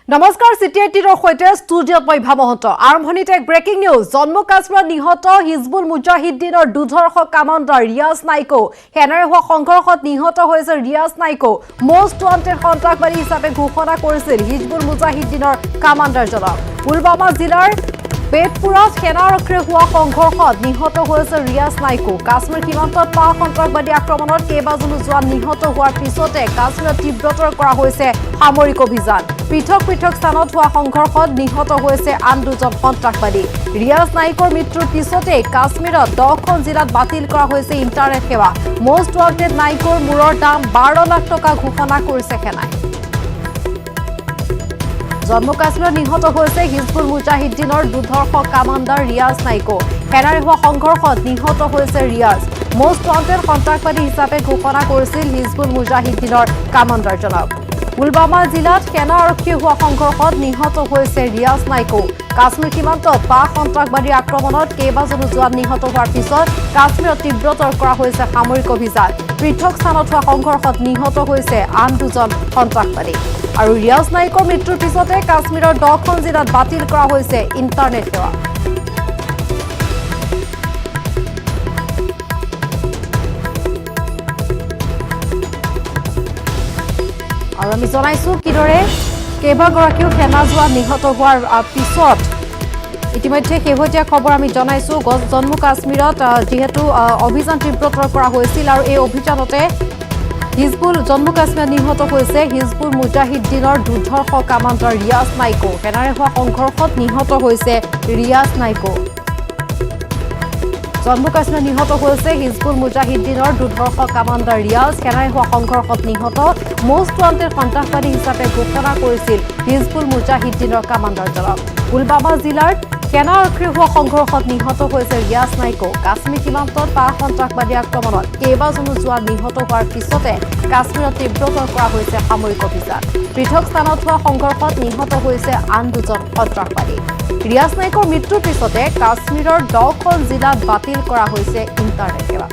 নমস্কাৰ সিটিআইটিৰ সৈতে ষ্টুডিঅ'ত মই ভামহন্ত আৰম্ভণিতে এক ব্ৰেকিং নিউজ জম্মু কাশ্মীৰত নিহত হিজবুল মুজাহিদিনৰ দুধৰ্ষ কামাণ্ডাৰ ৰিয়াজ নাইকো সেনাৰে হোৱা সংঘৰ্ষত নিহত হৈছে ৰিয়াজ নাইকো মোষ্ট ৱান্টেড সন্ত্ৰাসবাদী হিচাপে ঘোষণা কৰিছিল হিজবুল মুজাহিদিনৰ কামাণ্ডাৰজনক পুলৱামা জিলাৰ বেদপুৰত সেনাৰক্ষীৰ হোৱা সংঘৰ্ষত নিহত হৈছে ৰিয়াজ নাইকো কাশ্মীৰ সীমান্তত পাক সন্ত্ৰাসবাদী আক্ৰমণত কেইবাজনো জোৱান নিহত হোৱাৰ পিছতে কাশ্মীৰত তীব্ৰতৰ কৰা হৈছে সামৰিক অভিযান পৃথক পৃথক স্থানত হোৱা সংঘৰ্ষত নিহত হৈছে আন দুজন সন্ত্ৰাসবাদী ৰিয়াজ নাইকৰ মৃত্যুৰ পিছতে কাশ্মীৰত 10খন জিলাত বাতিল কৰা হৈছে ইণ্টাৰনেট সেৱা মোষ্ট ৱান্টেড নাইকৰ মূৰৰ দাম 12 লাখ টকা ঘোষণা কৰিছে সেনাই জম্মু কাশ্মীৰত নিহত হৈছে হিজবুল মুজাহিদিনৰ দুধৰ্ষ কামাণ্ডাৰ ৰিয়াজ নাইকো সেনাৰে হোৱা সংঘৰ্ষত নিহত হৈছে ৰিয়াজ মোষ্ট ৱান্টেড সন্ত্ৰাসবাদী হিচাপে ঘোষণা কৰিছিল হিজবুল মুজাহিদিনৰ কামাণ্ডাৰজনক পুলৱামা জিলাত সেনা আৰক্ষী হোৱা সংঘৰ্ষত নিহত হৈছে ৰিয়াজ নাইকো কাশ্মীৰ সীমান্তত পাক সন্ত্ৰাসবাদী আক্ৰমণত কেইবাজনো জোৱান নিহত হোৱাৰ পিছত কাশ্মীৰত তীব্ৰতৰ কৰা হৈছে সামৰিক অভিযান পৃথক স্থানত হোৱা সংঘৰ্ষত নিহত হৈছে আন দুজন সন্ত্ৰাসবাদী আৰু ৰিয়াজ নাইকৰ মৃত্যুৰ পিছতে কাশ্মীৰৰ 10খন জিলাত বাতিল কৰা হৈছে ইণ্টাৰনেট সেৱা আৰু আমি জনাইছো কিদৰে কেইবাগৰাকীও সেনা জোৱান নিহত হোৱাৰ পিছত ইতিমধ্যে শেহতীয়া খবৰ আমি জনাইছো জম্মু কাশ্মীৰত যেহেতু অভিযান তীব্ৰতৰ কৰা হৈছিল আৰু এই অভিযানতে হিজবুল জম্মু কাশ্মীৰত নিহত হৈছে হিজবুল মুজাহিদিনৰ দুধৰ্ষ কামাণ্ডাৰ ৰিয়াজ নাইকো সেনাৰে হোৱা সংঘৰ্ষত নিহত হৈছে ৰিয়াজ নাইকো জম্মু কাশ্মীৰত নিহত হৈছে হিজবুল মুজাহিদিনৰ দুধৰ্ষ কামাণ্ডাৰ ৰিয়াজ সেনাৰে হোৱা সংঘৰ্ষত নিহত মোষ্ট ৱান্টেড সন্ত্ৰাসবাদী হিচাপে ঘোষণা কৰিছিল হিজবুল মুজাহিদিনৰ কামাণ্ডাৰজনক পুলৱামা জিলাৰ সেনা আৰক্ষীৰ হোৱা সংঘৰ্ষত নিহত হৈছে ৰিয়াজ নাইকো কাশ্মীৰ সীমান্তত পাক সন্ত্ৰাসবাদী আক্ৰমণত কেইবাজনো জোৱান নিহত হোৱাৰ পিছতে কাশ্মীৰত তীব্ৰতৰ কৰা হৈছে সামৰিক অভিযান পৃথক স্থানত হোৱা সংঘৰ্ষত নিহত হৈছে আন দুজন সন্ত্ৰাসবাদী ৰিয়াজ নাইকৰ মৃত্যুৰ পিছতে কাশ্মীৰৰ 10খন জিলাত বাতিল কৰা হৈছে ইণ্টাৰনেট সেৱা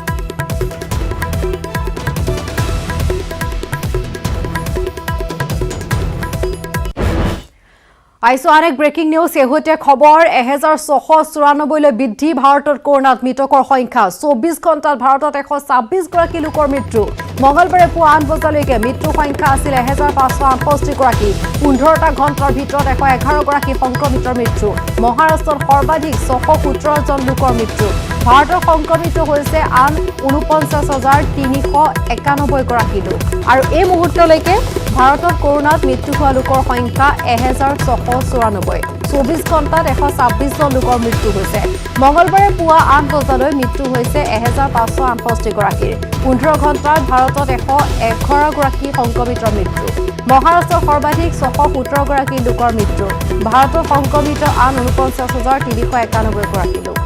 আইছো আন এক ব্ৰেকিং নিউজ শেহতীয়া খবৰ 1694লৈ বৃদ্ধি ভাৰতত কৰোনাত মৃতকৰ সংখ্যা 24 ঘণ্টাত ভাৰতত 126 গৰাকী লোকৰ মৃত্যু মঙলবাৰে পুৱা 8 বজালৈকে মৃত্যুৰ সংখ্যা আছিল 1568 গৰাকী 15টা ঘণ্টাৰ ভিতৰত 111 গৰাকী সংক্ৰমিতৰ মৃত্যু মহাৰাষ্ট্ৰত সৰ্বাধিক 617 জন লোকৰ মৃত্যু ভাৰতৰ সংক্ৰমিত হৈছে আন 49391 গৰাকী লোক আৰু এই মুহূৰ্তলৈকে ভাৰতত কৰোনাত মৃত্যু হোৱা লোকৰ সংখ্যা 1694 24 ঘণ্টাত 126 জন লোকৰ মৃত্যু হৈছে মঙলবাৰে পুৱা 8 বজালৈ মৃত্যু হৈছে 1568 গৰাকীৰ 15 ঘণ্টাত ভাৰতত 111 গৰাকী সংক্ৰমিতৰ মৃত্যু মহাৰাষ্ট্ৰৰ সৰ্বাধিক 617 গৰাকী লোকৰ মৃত্যু ভাৰতত সংক্ৰমিত আন 49391 গৰাকী লোক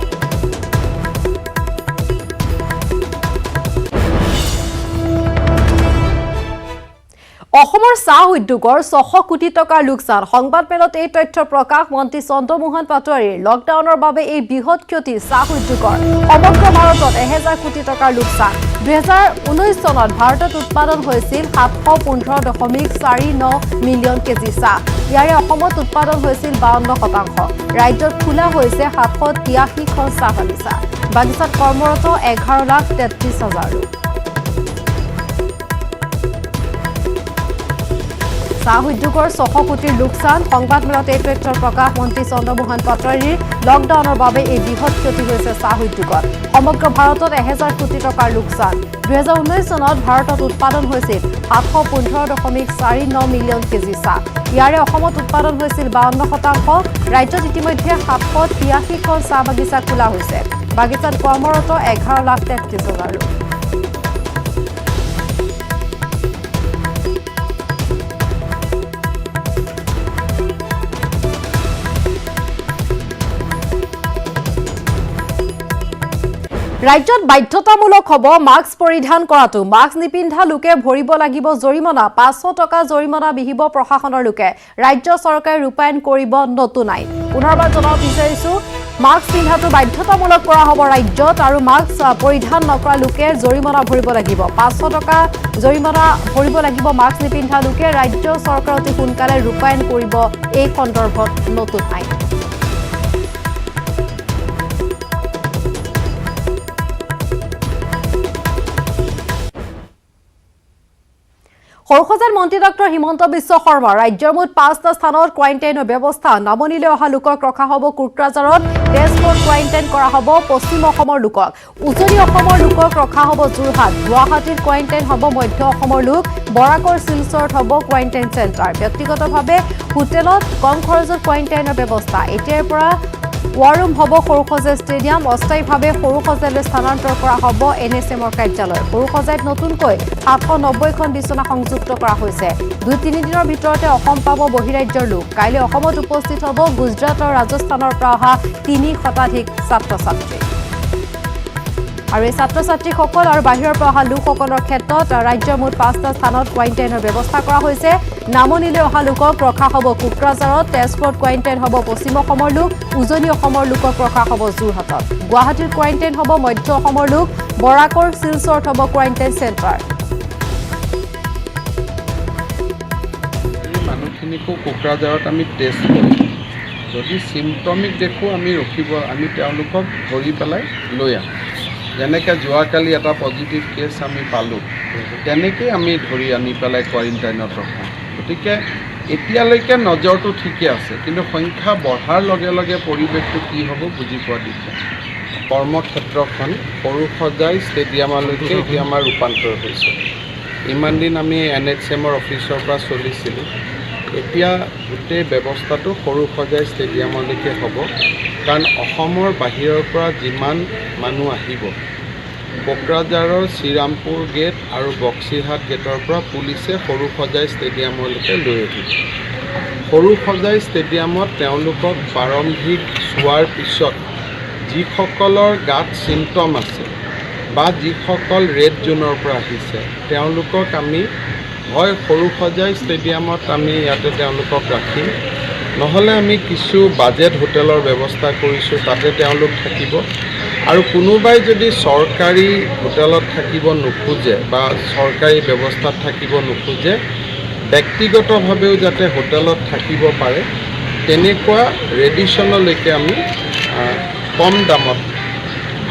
অসমৰ চাহ উদ্যোগৰ 600 কোটি টকাৰ লোকচান সংবাদমেলত এই তথ্য প্ৰকাশ মন্ত্ৰী চন্দ্ৰমোহন পাটোৱাৰীৰ লকডাউনৰ বাবে এই বৃহৎ ক্ষতি চাহ উদ্যোগৰ সমগ্ৰ ভাৰতত 1000 কোটি টকাৰ লোকচান 2019 চনত ভাৰতত উৎপাদন হৈছিল 715.49 মিলিয়ন কেজি চাহ ইয়াৰে অসমত উৎপাদন হৈছিল 52% ৰাজ্যত খোলা হৈছে 783খন চাহ বাগিচাত কৰ্মৰত 11,33,000 লোক চাহ উদ্যোগৰ 600 কোটিৰ লোকচান সংবাদমেলত এই তথ্যৰ প্ৰকাশ মন্ত্ৰী চন্দ্ৰমোহন পাটোৱাৰীৰ লকডাউনৰ বাবে এই বৃহৎ ক্ষতি হৈছে চাহ উদ্যোগত সমগ্ৰ ভাৰতত 1000 কোটি টকাৰ লোকচান 2019 চনত ভাৰতত উৎপাদন হৈছিল 715.49 মিলিয়ন কেজি চাহ ইয়াৰে অসমত উৎপাদন হৈছিল 52% ৰাজ্যত ইতিমধ্যে 783খন চাহ বাগিচা খোলা হৈছে বাগিচাত কৰ্মৰত 11,33,000 লোক ৰাজ্যত বাধ্যতামূলক হ'ব মাস্ক পৰিধান কৰাটো মাস্ক নিপিন্ধা লোকে ভৰিব লাগিব জৰিমনা 500 টকা জৰিমনা বিহিব প্ৰশাসনৰ লোকে ৰাজ্য চৰকাৰে ৰূপায়ণ কৰিব নতুন আইন পুনৰবাৰ জনাব বিচাৰিছো মাস্ক পিন্ধাটো বাধ্যতামূলক কৰা হ'ব ৰাজ্যত আৰু মাস্ক পৰিধান নকৰা লোকে জৰিমনা ভৰিব লাগিব 500 টকা জৰিমনা ভৰিব লাগিব মাস্ক নিপিন্ধা লোকে ৰাজ্য চৰকাৰ অতি সোনকালে ৰূপায়ণ কৰিব এই সন্দৰ্ভত নতুন আইন সৰখজাত মন্ত্ৰী ডক্টৰ হিমন্ত বিশ্ব শৰ্মা ৰাজ্যৰ মুঠ 5টা স্থানত কোৱাৰেণ্টাইনৰ ব্যৱস্থা নামনিলৈ অহা লোকক ৰখা হ'ব কোকৰাঝাৰত তেজপুৰত কোৱাৰেণ্টাইন কৰা হ'ব পশ্চিম অসমৰ লোকক উজনি অসমৰ লোকক ৰখা হ'ব যোৰহাট গুৱাহাটীত কোৱাৰেণ্টাইন হ'ব মধ্য অসমৰ লোক বৰাকৰ শিলচৰত হ'ব কোৱাৰেণ্টাইন চেণ্টাৰ ব্যক্তিগতভাৱে হোটেলত কম খৰচত কোৱাৰেণ্টাইনৰ ব্যৱস্থা এতিয়াৰ পৰা ৱাৰুম হ'ব সৰুসজাই ষ্টেডিয়াম অস্থায়ীভাৱে সৰুসজাইলৈ স্থানান্তৰ কৰা হ'ব এনএছএমৰ কাৰ্যালয় সৰুসজাইত নতুনকৈ 790খন বিচনা সংযুক্ত কৰা হৈছে 2-3 দিনৰ ভিতৰতে অসম পাব বহিৰাজ্যৰ লোক কাইলৈ অসমত উপস্থিত হ'ব গুজৰাট আৰু ৰাজস্থানৰ পৰা অহা 3 শতাধিক ছাত্ৰ-ছাত্ৰী আৰু এই ছাত্ৰ-ছাত্ৰীসকল আৰু বাহিৰৰ পৰা অহা লোকসকলৰ ক্ষেত্ৰত ৰাজ্যৰ মুঠ 5টা স্থানত কোৱাৰেণ্টাইনৰ ব্যৱস্থা কৰা হৈছে নামনিলৈ অহা লোকক ৰখা হ'ব কোকৰাঝাৰত তেজপুৰত কোৱাৰেণ্টাইন হ'ব পশ্চিম অসমৰ লোক উজনি অসমৰ লোকক ৰখা হ'ব যোৰহাটত গুৱাহাটীত কোৱাৰেণ্টাইন হ'ব মধ্য অসমৰ লোক বৰাকৰ শিলচৰত হ'ব কোৱাৰেণ্টাইন চেণ্টাৰ মানুহখিনিকো কোকৰাঝাৰত আমি টেষ্ট কৰিম যদি চিমটমিক দেখো আমি ৰখিব আমি তেওঁলোকক ধৰি পেলাই লৈ আহোঁ যেনেকৈ যোৱাকালি এটা পজিটিভ কেছ আমি পালোঁ তেনেকৈ আমি ধৰি আনি পেলাই কোৱাৰেণ্টাইনত ৰখাওঁ গতিকে এতিয়ালৈকে নজৰটো ঠিকে আছে কিন্তু সংখ্যা বঢ়াৰ লগে লগে পৰিৱেশটো কি হ'ব বুজি পোৱা দিছে কৰ্মক্ষেত্ৰখন সৰুসজাই ষ্টেডিয়ামলৈকে এতিয়া আমাৰ ৰূপান্তৰ হৈছে ইমান দিন আমি এনএছএমৰ অফিচৰ পৰা চলিছিলোঁ এতিয়া গোটেই ব্যৱস্থাটো সৰুসজাই ষ্টেডিয়ামলৈকে হ'ব কাৰণ অসমৰ বাহিৰৰ পৰা যিমান মানুহ আহিব কোকৰাঝাৰৰ শ্ৰীৰামপুৰ গেট আৰু বক্সিৰহাট গেটৰ পৰা পুলিচে সৰুসজাই ষ্টেডিয়ামলৈকে লৈ আহিব সৰুসজাই ষ্টেডিয়ামত তেওঁলোকক প্ৰাৰম্ভিক চোৱাৰ পিছত যিসকলৰ গাত চিমটম আছে বা যিসকল ৰেড জোনৰ পৰা আহিছে তেওঁলোকক আমি হয় সৰুসজাই ষ্টেডিয়ামত আমি ইয়াতে তেওঁলোকক ৰাখিম নহ'লে আমি কিছু বাজেট হোটেলৰ ব্যৱস্থা কৰিছোঁ তাতে তেওঁলোক থাকিব আৰু কোনোবাই যদি চৰকাৰী হোটেলত থাকিব নোখোজে বা চৰকাৰী ব্যৱস্থাত থাকিব নোখোজে ব্যক্তিগতভাৱেও যাতে হোটেলত থাকিব পাৰে তেনেকুৱা ৰেডিশ্যনলৈকে আমি কম দামত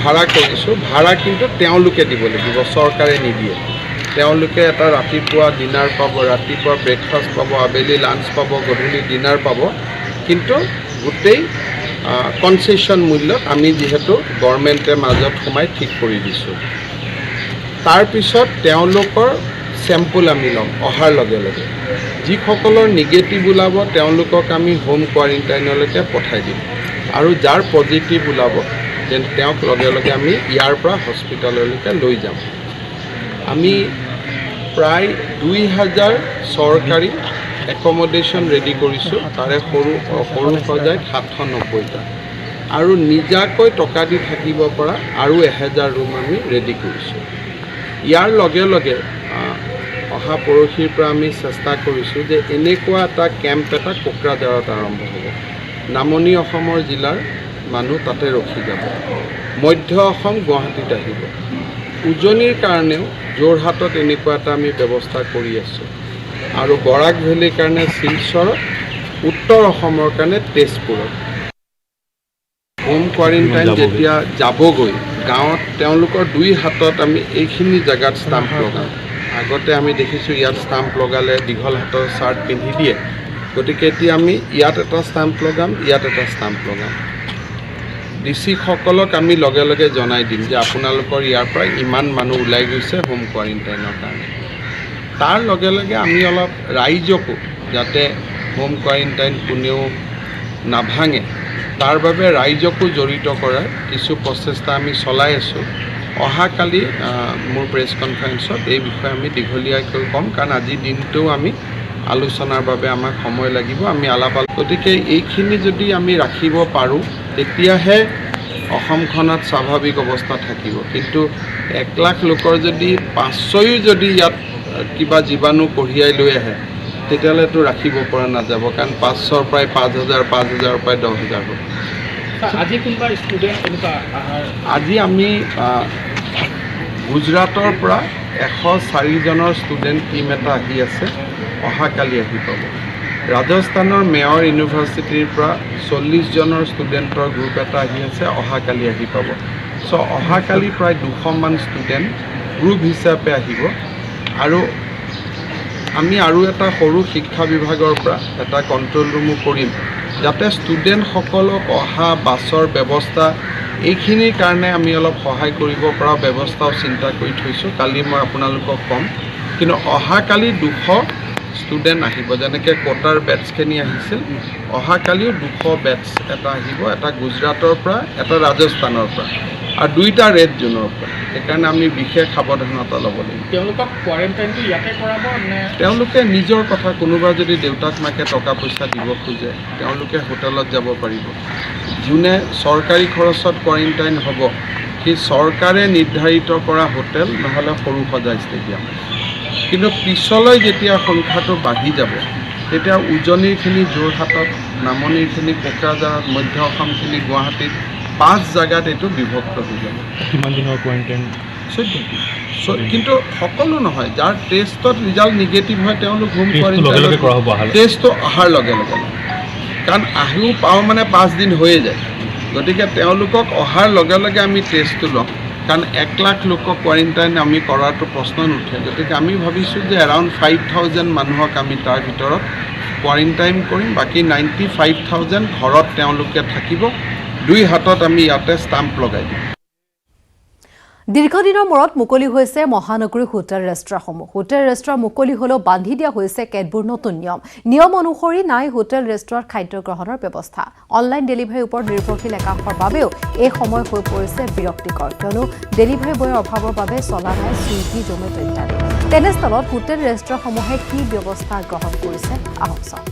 ভাড়া কৰিছোঁ ভাড়া কিন্তু তেওঁলোকে দিব লাগিব চৰকাৰে নিদিয়ে তেওঁলোকে এটা ৰাতিপুৱা ডিনাৰ পাব ৰাতিপুৱা ব্ৰেকফাষ্ট পাব আবেলি লাঞ্চ পাব গধূলি ডিনাৰ পাব কিন্তু গোটেই কনচেশ্যন মূল্যত আমি যিহেতু গভৰ্ণমেণ্টে মাজত সোমাই ঠিক কৰি দিছোঁ তাৰপিছত তেওঁলোকৰ চেম্পল আমি ল'ম অহাৰ লগে লগে যিসকলৰ নিগেটিভ ওলাব তেওঁলোকক আমি হোম কোৱাৰেণ্টাইনলৈকে পঠাই দিম আৰু যাৰ পজিটিভ ওলাব যেন তেওঁক লগে লগে আমি ইয়াৰ পৰা হস্পিটেললৈকে লৈ যাম আমি প্ৰায় 2000 চৰকাৰী একমডেশ্যন ৰেডি কৰিছোঁ তাৰে সৰুসজাইত 790টা আৰু নিজাকৈ টকা দি থাকিব পৰা আৰু 1000 ৰুম আমি ৰেডি কৰিছোঁ ইয়াৰ লগে লগে অহা পৰহিৰ পৰা আমি চেষ্টা কৰিছোঁ যে এনেকুৱা এটা কেম্প এটা কোকৰাঝাৰত আৰম্ভ হ'ব নামনি অসমৰ জিলাৰ মানুহ তাতে ৰখি যাব মধ্য অসম গুৱাহাটীত আহিব উজনিৰ কাৰণেও যোৰহাটত এনেকুৱা এটা আমি ব্যৱস্থা কৰি আছোঁ আৰু বৰাক ভেলীৰ কাৰণে শিলচৰত উত্তৰ অসমৰ কাৰণে তেজপুৰত হোম কোৱাৰেণ্টাইন যেতিয়া যাবগৈ গাঁৱত তেওঁলোকৰ 2 হাতত আমি এইখিনি জেগাত ষ্টাম্প লগাওঁ আগতে আমি দেখিছোঁ ইয়াত ষ্টাম্প লগালে দীঘল হাতৰ চাৰ্ট পিন্ধি দিয়ে গতিকে এতিয়া আমি ইয়াত এটা ষ্টাম্প লগাম ইয়াত এটা ষ্টাম্প লগাম ডিচিসকলক আমি লগে লগে জনাই দিম যে আপোনালোকৰ ইয়াৰ পৰা ইমান মানুহ ওলাই গৈছে হোম কোৱাৰেণ্টাইনৰ কাৰণে তাৰ লগে লগে আমি অলপ ৰাইজকো যাতে হোম কোৱাৰেণ্টাইন কোনেও নাভাঙে তাৰ বাবে ৰাইজকো জড়িত কৰাৰ কিছু প্ৰচেষ্টা আমি চলাই আছোঁ অহাকালি মোৰ প্ৰেছ কনফাৰেন্সত এই বিষয়ে আমি দীঘলীয়াকৈ ক'ম কাৰণ আজিৰ দিনটো আমি আলোচনাৰ বাবে আমাক সময় লাগিব আমি গতিকে এইখিনি যদি আমি ৰাখিব পাৰোঁ তেতিয়াহে অসমখনত স্বাভাৱিক অৱস্থা থাকিব কিন্তু 1 লাখ লোকৰ যদি 500ও যদি ইয়াত কিবা জীৱাণু কঢ়িয়াই লৈ আহে তেতিয়াহ'লেতো ৰাখিব পৰা নাযাব কাৰণ 500ৰ পৰাই 5000 5000ৰ পৰাই 10000 হ'ব আজি কোনোবা ষ্টুডেণ্ট এনেকুৱা আজি আমি গুজৰাটৰ পৰা 104 জনৰ ষ্টুডেণ্ট টীম এটা আহি আছে, অহাকালি আহি পাব। ৰাজস্থানৰ মেয়ৰ ইউনিভাৰ্চিটিৰ পৰা 40 জনৰ ষ্টুডেণ্টৰ গ্ৰুপ এটা আহি আছে, অহাকালি আহি পাব। চ' অহাকালি প্ৰায় 200 মান ষ্টুডেণ্ট গ্ৰুপ হিচাপে আহিব। আৰু আমি আৰু এটা সৰু শিক্ষা বিভাগৰ পৰা এটা কণ্ট্ৰল ৰুমো কৰিম, যাতে ষ্টুডেণ্টসকলক অহা বাছৰ ব্যৱস্থা এইখিনিৰ কাৰণে আমি অলপ সহায় কৰিব পৰা ব্যৱস্থাও চিন্তা কৰি থৈছোঁ। কালি মই আপোনালোকক ক'ম। কিন্তু অহাকালি 200 ষ্টুডেণ্ট আহিব, যেনেকৈ কোটাৰ বেটছখিনি আহিছিল, অহাকালিও 200 বেটছ এটা আহিব, এটা গুজৰাটৰ পৰা, এটা ৰাজস্থানৰ পৰা, আৰু 2টা ৰেড জোনৰ পৰা। সেইকাৰণে আমি বিশেষ সাৱধানতা ল'ব লাগিব। তেওঁলোকক কোৱাৰেণ্টাইনটো ইয়াতে কৰাব নে? তেওঁলোকে নিজৰ কথা, কোনোবা যদি দেউতাক মাকে টকা পইচা দিব খোজে তেওঁলোকে হোটেলত যাব পাৰিব। যোনে চৰকাৰী খৰচত কোৱাৰেণ্টাইন হ'ব সি চৰকাৰে নিৰ্ধাৰিত কৰা হোটেল নহ'লে সৰু সজা ষ্টেডিয়াম। কিন্তু পিছলৈ যেতিয়া সংখ্যাটো বাঢ়ি যাব তেতিয়া উজনিৰখিনি যোৰহাটত, নামনিৰখিনি কোকৰাঝাৰত, মধ্য অসমখিনি গুৱাহাটীত 5 জেগাত এইটো বিভক্ত হৈ যাব। কিমান দিনৰ কোৱাৰেণ্টাইন? 14 দিন। কিন্তু সকলো নহয়, যাৰ টেষ্টত ৰিজাল্ট নিগেটিভ হয় তেওঁলোক হোম কোৱাৰেণ্টাইন কৰা হ'ব। টেষ্টটো অহাৰ লগে লগে, কাৰণ আহিও পাওঁ মানে 5 দিন হৈয়ে যায়। গতিকে তেওঁলোকক অহাৰ লগে লগে আমি টেষ্টটো ল'ম, কাৰণ 1 লাখ লোকক কোৱাৰেণ্টাইন আমি কৰাটো প্ৰশ্ন নুঠে। গতিকে আমি ভাবিছোঁ যে এৰাউণ্ড 5000 মানুহক আমি তাৰ ভিতৰত কোৱাৰেণ্টাইন কৰিম, বাকী 95,000 ঘৰত তেওঁলোকে থাকিব। 2 হাতত আমি ইয়াতে ষ্টাম্প লগাই দিম। দীৰ্ঘদিনৰ মূৰত মুকলি হৈছে মহানগৰীৰ হোটেল ৰেষ্টুৰাঁসমূহ। হোটেল ৰেষ্টুৰাঁ মুকলি হ'লেও বান্ধি দিয়া হৈছে কেতবোৰ নতুন নিয়ম অনুসৰি নাই হোটেল ৰেষ্টুৰাঁত খাদ্য গ্ৰহণৰ ব্যৱস্থা। অনলাইন ডেলিভাৰীৰ ওপৰত নিৰ্ভৰশীল একাংশৰ বাবেও এই সময় হৈ পৰিছে বিৰক্তিকৰ, কিয়নো ডেলিভাৰী বয়ৰ অভাৱৰ বাবে চলা নাই ছুইগি, জমেটো ইত্যাদি। তেনেস্থলত হোটেল ৰেষ্টুৰাঁসমূহে কি ব্যৱস্থা গ্ৰহণ কৰিছে আহক চাওক।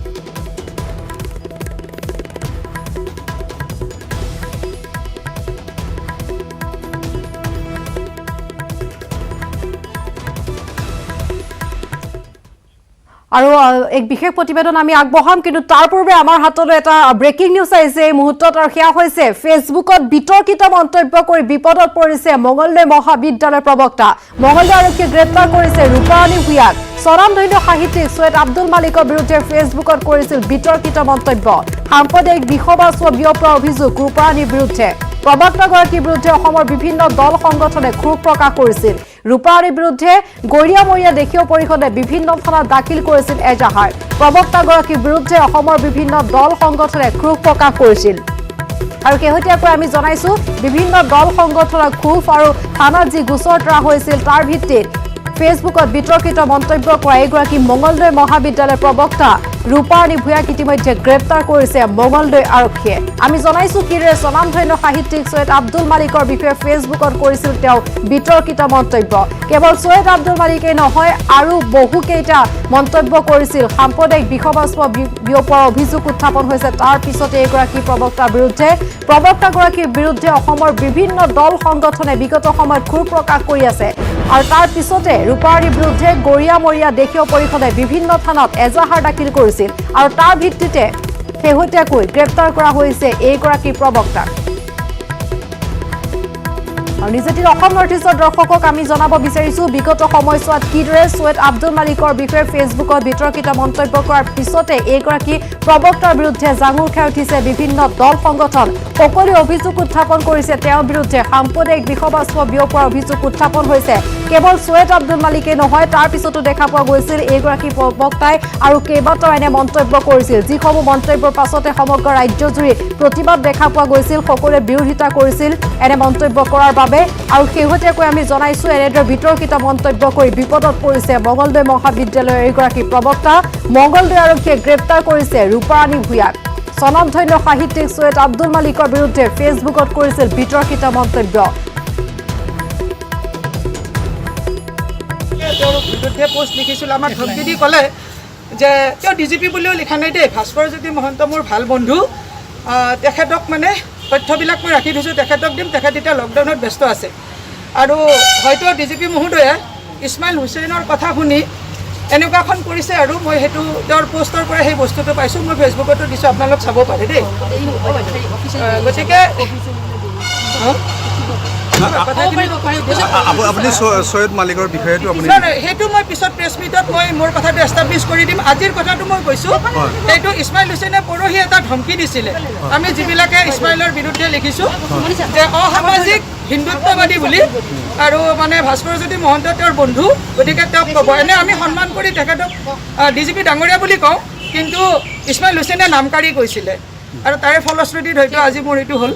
আৰু এক বিশেষ প্ৰতিবেদন আমি আগবঢ়াম, কিন্তু তাৰ পূৰ্বে আমাৰ হাতলৈ এটা ব্ৰেকিং নিউজ আহিছে এই মুহূৰ্তত, আৰু সেয়া হৈছে ফেচবুকত বিতৰ্কিত মন্তব্য কৰি বিপদত পৰিছে মঙলদৈ মহাবিদ্যালয়ৰ প্ৰবক্তা। মঙলদৈ আৰক্ষীয়ে গ্ৰেপ্তাৰ কৰিছে ৰূপাৰাণী ভূঞাক। স্বনামধন্য সাহিত্যিক ছৈয়দ আব্দুল মালিকৰ বিৰুদ্ধে ফেচবুকত কৰিছিল বিতৰ্কিত মন্তব্য। সাম্প্ৰদায়িক বিষবাস্ব বিয়পোৱাৰ অভিযোগ ৰূপাৰাণীৰ বিৰুদ্ধে। প্ৰবক্তাগৰাকীৰ বিৰুদ্ধে অসমৰ বিভিন্ন দল সংগঠনে ক্ষোভ প্ৰকাশ কৰিছিল। ৰূপাৰাণীৰ বিৰুদ্ধে গৰিয়ামৰীয়া দেশীয় পৰিষদে বিভিন্ন থানাত দাখিল কৰিছিল এজাহাৰ। প্ৰবক্তাগৰাকীৰ বিৰুদ্ধে অসমৰ বিভিন্ন দল সংগঠনে ক্ষোভ প্ৰকাশ কৰিছিল। আৰু শেহতীয়াকৈ আমি জনাইছো বিভিন্ন দল সংগঠনৰ ক্ষোভ আৰু থানাত যি গোচৰ তৰা হৈছিল তাৰ ভিত্তিত ফেচবুকত বিতৰ্কিত মন্তব্য কৰা এইগৰাকী মঙলদৈ মহাবিদ্যালয়ৰ প্ৰবক্তা ৰূপাৰাণী ভূঞাক ইতিমধ্যে গ্ৰেপ্তাৰ কৰিছে মঙলদৈ আৰক্ষীয়ে। আমি জনাইছো কিদৰে স্বনামধন্য সাহিত্যিক ছৈয়দ আব্দুল মালিকৰ বিষয়ে ফেচবুকত কৰিছিল তেওঁ বিতৰ্কিত মন্তব্য। কেৱল ছৈয়দ আব্দুল মালিকেই নহয়, আৰু বহুকেইটা মন্তব্য কৰিছিল। সাম্প্ৰদায়িক বিষবাস্প বিয়পোৱাৰ অভিযোগ উত্থাপন হৈছে তাৰ পিছতে এইগৰাকী প্ৰবক্তাৰ বিৰুদ্ধে। প্ৰবক্তাগৰাকীৰ বিৰুদ্ধে অসমৰ বিভিন্ন দল সংগঠনে বিগত সময়ত ক্ষোভ প্ৰকাশ কৰি আছে, আৰু তাৰ পিছতে ৰূপাৰাণীৰ বিৰুদ্ধে গৰিয়ামৰীয়া দেশীয় পৰিষদে বিভিন্ন থানাত এজাহাৰ দাখিল কৰিছিল, আৰু তাৰ ভিত্তিতে শেহতীয়াকৈ গ্ৰেপ্তাৰ কৰা হৈছে এইগৰাকী প্ৰবক্তাক। আৰু নিজাতিৰ অসম নৰ্থ ইষ্টৰ দৰ্শকক আমি জনাব বিচাৰিছো বিগত সময়ছোৱাত কিদৰে ছৈয়দ আব্দুল মালিকৰ বিষয়ে ফেচবুকত বিতৰ্কিত মন্তব্য কৰাৰ পিছতে এইগৰাকী প্ৰবক্তাৰ বিৰুদ্ধে জাঙুৰ খাই উঠিছে বিভিন্ন দল সংগঠন। সকলো অভিযোগ উত্থাপন কৰিছে তেওঁৰ বিৰুদ্ধে। সাম্প্ৰদায়িক বিষবাস্প বিয়পোৱাৰ অভিযোগ উত্থাপন হৈছে। কেৱল ছৈয়দ আব্দুল মালিকেই নহয়, তাৰ পিছতো দেখা পোৱা গৈছিল এইগৰাকী প্ৰবক্তাই আৰু কেইবাটাও এনে মন্তব্য কৰিছিল, যিসমূহ মন্তব্যৰ পাছতে সমগ্ৰ ৰাজ্যজুৰি প্ৰতিবাদ দেখা পোৱা গৈছিল। সকলোৱে বিৰোধিতা কৰিছিল এনে মন্তব্য কৰাৰ বাবে। আৰু শেহতীয়াকৈ আমি জনাইছো এনেদৰে বিতৰ্কিত মন্তব্য কৰি বিপদত পৰিছে মঙলদৈ মহাবিদ্যালয়ৰ এইগৰাকী প্ৰবক্তা। মঙলদৈ আৰক্ষীয়ে গ্ৰেপ্তাৰ কৰিছে ৰূপাৰাণী ভূঞাক। স্বনামধন্য সাহিত্যিক ছৈয়দ আব্দুল মালিকৰ বিৰুদ্ধে ফেচবুকত কৰিছিল বিতৰ্কিত মন্তব্য। তেওঁৰ বিৰুদ্ধে পোষ্ট লিখিছিল, আমাক ধমকি দি ক'লে যে তেওঁ ডিজিপি বুলিও লিখা নাই দেই, ভাস্কৰজ্যোতি মহন্ত মোৰ ভাল বন্ধু, তেখেতক মানে তথ্যবিলাক মই ৰাখি থৈছোঁ, তেখেতক দিম, তেখেত এতিয়া লকডাউনত ব্যস্ত আছে। আৰু হয়তো ডিজিপি মহোদয়ে ইছমাইল হুছেইনৰ কথা শুনি এনেকুৱাখন কৰিছে আৰু মই সেইটো তেওঁৰ পোষ্টৰ পৰা সেই বস্তুটো পাইছোঁ মই ফেচবুকতো দিছোঁ আপোনালোক চাব পাৰে দেই গতিকে আপুনি সৈয়দ মালিকৰ বিষয়েটো আপুনি সেইটো মই পিছত প্ৰেছ মিটত মই মোৰ কথাটো এষ্টাব্লিছ কৰি দিম আজিৰ কথাটো মই কৈছোঁ এইটো ইছমাইল হুছেইনে পৰহি এটা ধমকি দিছিলে আমি যিবিলাকে ইছমাইলৰ বিৰুদ্ধে লিখিছোঁ যে অসামাজিক হিন্দুত্ববাদী বুলি আৰু মানে ভাস্কৰজ্যোতি মহন্ত তেওঁৰ বন্ধু গতিকে তেওঁক ক'ব এনে আমি সন্মান কৰি তেখেতক ডিজিপি ডাঙৰীয়া বুলি কওঁ কিন্তু ইছমাইল হুছেইনে নামকাৰী কৈছিলে আৰু তাৰে ফলশ্ৰুতিত হয়তো আজি মোৰ এইটো হ'ল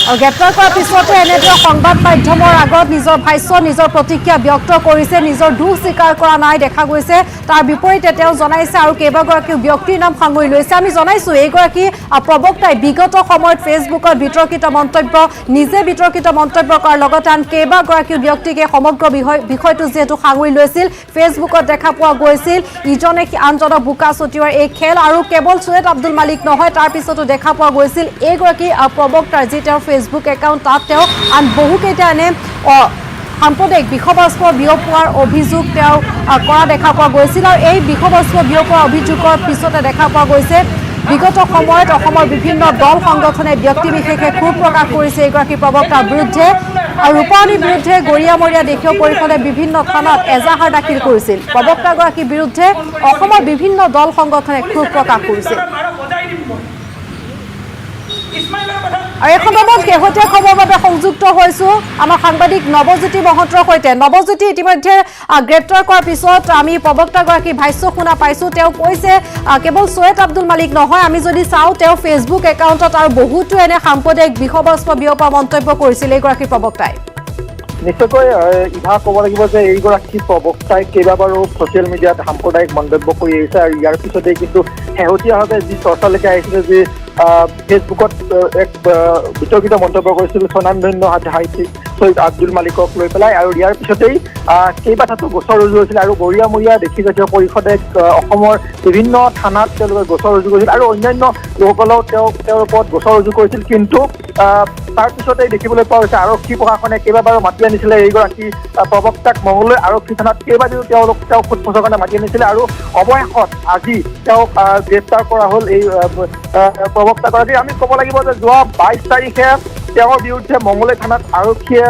আৰু গ্ৰেপ্তাৰ কৰাৰ পিছতে এনেদৰে সংবাদ মাধ্যমৰ আগত নিজৰ ভাষ্য নিজৰ প্ৰতিক্ৰিয়া ব্যক্ত কৰিছে নিজৰ দোষ স্বীকাৰ কৰা নাই দেখা গৈছে তাৰ বিপৰীতে তেওঁ জনাইছে আৰু কেইবাগৰাকী ব্যক্তিৰ নাম সাঙুৰি লৈছে আমি জনাইছোঁ এইগৰাকী প্ৰবক্তাই বিগত সময়ত ফেচবুকত বিতৰ্কিত মন্তব্য নিজে বিতৰ্কিত মন্তব্য কৰাৰ লগতে আন কেইবাগৰাকী ব্যক্তিকে সমগ্ৰ বিষয়টো যিহেতু সাঙুৰি লৈছিল ফেচবুকত দেখা পোৱা গৈছিল ইজনে আনজনক বোকা ছটিওৱাৰ এই খেল আৰু কেৱল সৈয়দ আব্দুল মালিক নহয় তাৰ পিছতো দেখা পোৱা গৈছিল এইগৰাকী প্ৰবক্তাৰ যি তেওঁৰ ফেচবুক একাউণ্ট তাত তেওঁ আন বহুকেইটা এনে সাম্প্ৰদায়িক বিষবস্ত্ৰ বিয়পোৱাৰ অভিযোগ তেওঁ কৰা দেখা পোৱা গৈছিল আৰু এই বিষবস্ত্ৰ বিয়পোৱাৰ অভিযোগৰ পিছতে দেখা পোৱা গৈছে বিগত সময়ত অসমৰ বিভিন্ন দল সংগঠনে ব্যক্তি বিশেষে ক্ষোভ প্ৰকাশ কৰিছে এইগৰাকী প্ৰবক্তাৰ বিৰুদ্ধে আৰু ৰূপাৱলীৰ বিৰুদ্ধে গৰিয়ামৰীয়া দেশীয় পৰিষদে বিভিন্ন থানাত এজাহাৰ দাখিল কৰিছিল প্ৰবক্তাগৰাকীৰ বিৰুদ্ধে অসমৰ বিভিন্ন দল সংগঠনে ক্ষোভ প্ৰকাশ কৰিছিল আৰু এই সন্দৰ্ভত শেহতীয়া খবৰৰ বাবে সংযুক্ত হৈছোঁ আমাৰ সাংবাদিক নৱজ্যোতি মহন্তৰ সৈতে নৱজ্যোতি ইতিমধ্যে গ্ৰেপ্তাৰ কৰাৰ পিছত আমি প্ৰবক্তাগৰাকীৰ ভাষ্য শুনা পাইছোঁ তেওঁ কৈছে কেৱল সৈয়দ আব্দুল মালিক নহয় আমি যদি চাওঁ তেওঁ ফেচবুক একাউণ্টত আৰু বহুতো এনে সাম্প্ৰদায়িক বিষবস্ত্ৰ বিয়পোৱা মন্তব্য কৰিছিল এইগৰাকী প্ৰবক্তাই নিশ্চয়কৈ ইভা ক'ব লাগিব যে এইগৰাকী প্ৰবক্তাই কেইবাবাৰো ছ'চিয়েল মিডিয়াত সাম্প্ৰদায়িক মন্তব্য কৰি আহিছে আৰু ইয়াৰ পিছতেই কিন্তু শেহতীয়াভাৱে যি চৰ্চালৈকে আহিছিলে যে ফেচবুকত এক বিতৰ্কিত মন্তব্য কৰিছিল স্বনামধন্য সাহিত্যিক সৈয়দ আব্দুল মালিকক লৈ পেলাই আৰু ইয়াৰ পিছতেই কেইবাটাতো গোচৰ ৰুজু হৈছিল আৰু গৰিয়ামৰীয়া দেশী জাতীয় পৰিষদে অসমৰ বিভিন্ন থানাত তেওঁলোকে গোচৰ ৰুজু কৰিছিল আৰু অন্যান্য লোকসকলেও তেওঁৰ ওপৰত গোচৰ ৰুজু কৰিছিল কিন্তু তাৰ পিছতেই দেখিবলৈ পোৱা গৈছে আৰক্ষী প্ৰশাসনে কেইবাবাৰো মাতি আনিছিলে এইগৰাকী প্ৰবক্তাক মঙলদৈ আৰক্ষী থানাত কেইবাদিনো তেওঁক সোধপোছৰ কাৰণে মাতি আনিছিলে আৰু অৱশেষত আজি তেওঁক গ্ৰেপ্তাৰ কৰা হ'ল এই প্ৰবক্তাগৰাকী আমি ক'ব লাগিব যে যোৱা 22 তাৰিখে তেওঁৰ বিৰুদ্ধে মঙলদৈ থানাত আৰক্ষীয়ে